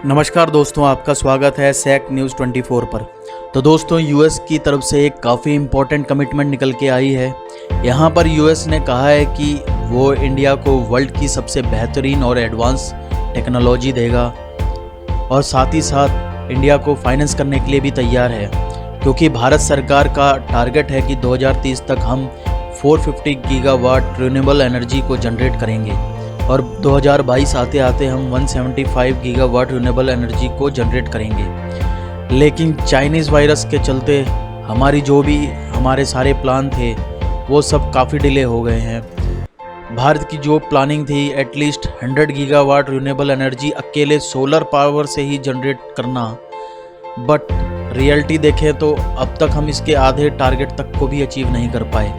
नमस्कार दोस्तों, आपका स्वागत है सैक न्यूज़ 24 पर। तो दोस्तों, यूएस की तरफ से एक काफ़ी इम्पोर्टेंट कमिटमेंट निकल के आई है। यहाँ पर यूएस ने कहा है कि वो इंडिया को वर्ल्ड की सबसे बेहतरीन और एडवांस टेक्नोलॉजी देगा और साथ ही साथ इंडिया को फाइनेंस करने के लिए भी तैयार है, क्योंकि भारत सरकार का टारगेट है कि 2030 तक हम 450 गीगावाट रिन्यूएबल एनर्जी को जनरेट करेंगे और 2022 आते आते हम 175 गीगावाट रिन्यूएबल एनर्जी को जनरेट करेंगे। लेकिन चाइनीज़ वायरस के चलते हमारे सारे प्लान थे वो सब काफ़ी डिले हो गए हैं। भारत की जो प्लानिंग थी एटलीस्ट 100 गीगावाट रिन्यूएबल एनर्जी अकेले सोलर पावर से ही जनरेट करना, बट रियलिटी देखें तो अब तक हम इसके आधे टारगेट तक को भी अचीव नहीं कर पाए।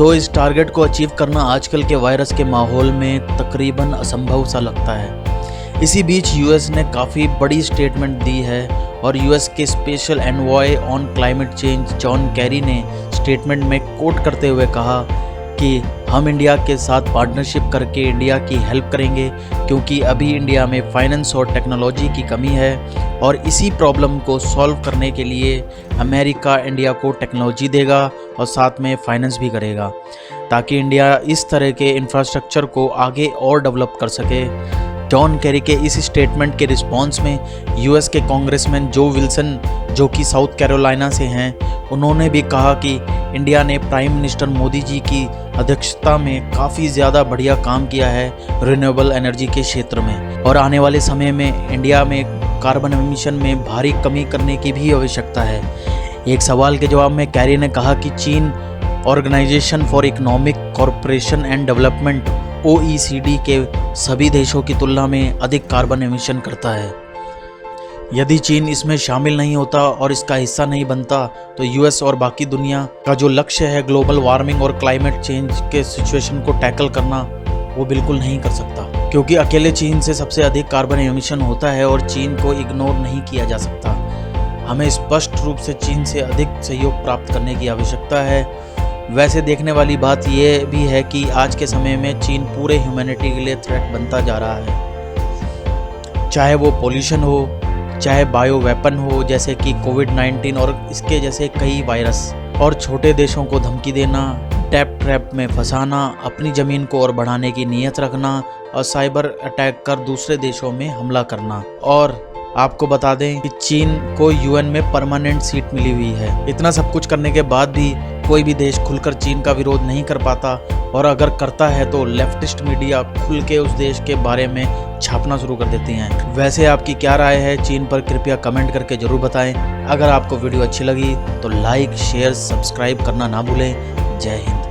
इस टारगेट को अचीव करना आजकल के वायरस के माहौल में तकरीबन असंभव सा लगता है। इसी बीच यूएस ने काफ़ी बड़ी स्टेटमेंट दी है और यूएस के special envoy on climate change John Kerry ने स्टेटमेंट में कोट करते हुए कहा कि हम इंडिया के साथ पार्टनरशिप करके इंडिया की हेल्प करेंगे, क्योंकि अभी इंडिया में फाइनेंस और टेक्नोलॉजी की कमी है और इसी प्रॉब्लम को सॉल्व करने के लिए अमेरिका इंडिया को टेक्नोलॉजी देगा और साथ में फाइनेंस भी करेगा, ताकि इंडिया इस तरह के इंफ्रास्ट्रक्चर को आगे और डेवलप कर सके। जॉन कैरी के इस स्टेटमेंट के रिस्पांस में यूएस के कांग्रेसमैन जो विल्सन, जो कि साउथ कैरोलिना से हैं, उन्होंने भी कहा कि इंडिया ने प्राइम मिनिस्टर मोदी जी की अध्यक्षता में काफ़ी ज़्यादा बढ़िया काम किया है रिन्यूएबल एनर्जी के क्षेत्र में और आने वाले समय में इंडिया में कार्बन एमिशन में भारी कमी करने की भी आवश्यकता है। एक सवाल के जवाब में कैरी ने कहा कि चीन organisation for economic corporation and development OECD के सभी देशों की तुलना में अधिक कार्बन एमिशन करता है। यदि चीन इसमें शामिल नहीं होता और इसका हिस्सा नहीं बनता तो यूएस और बाकी दुनिया का जो लक्ष्य है ग्लोबल वार्मिंग और क्लाइमेट चेंज के सिचुएशन को टैकल करना, वो बिल्कुल नहीं कर सकता, क्योंकि अकेले चीन से सबसे अधिक कार्बन एमिशन होता है और चीन को इग्नोर नहीं किया जा सकता। हमें स्पष्ट रूप से चीन से अधिक सहयोग प्राप्त करने की आवश्यकता है। वैसे देखने वाली बात यह भी है कि आज के समय में चीन पूरे ह्यूमैनिटी के लिए थ्रेट बनता जा रहा है, चाहे वो पॉल्यूशन हो, चाहे बायो वेपन हो जैसे कि कोविड-19 और इसके जैसे कई वायरस, और छोटे देशों को धमकी देना, डेब्ट ट्रैप में फंसाना, अपनी ज़मीन को और बढ़ाने की नीयत रखना और साइबर अटैक कर दूसरे देशों में हमला करना। और आपको बता दें कि चीन को यूएन में परमानेंट सीट मिली हुई है। इतना सब कुछ करने के बाद भी कोई भी देश खुलकर चीन का विरोध नहीं कर पाता, और अगर करता है तो लेफ्टिस्ट मीडिया खुल के उस देश के बारे में छापना शुरू कर देती हैं। वैसे आपकी क्या राय है चीन पर, कृपया कमेंट करके ज़रूर बताएं। अगर आपको वीडियो अच्छी लगी तो लाइक, शेयर, सब्सक्राइब करना ना भूलें। जय हिंद।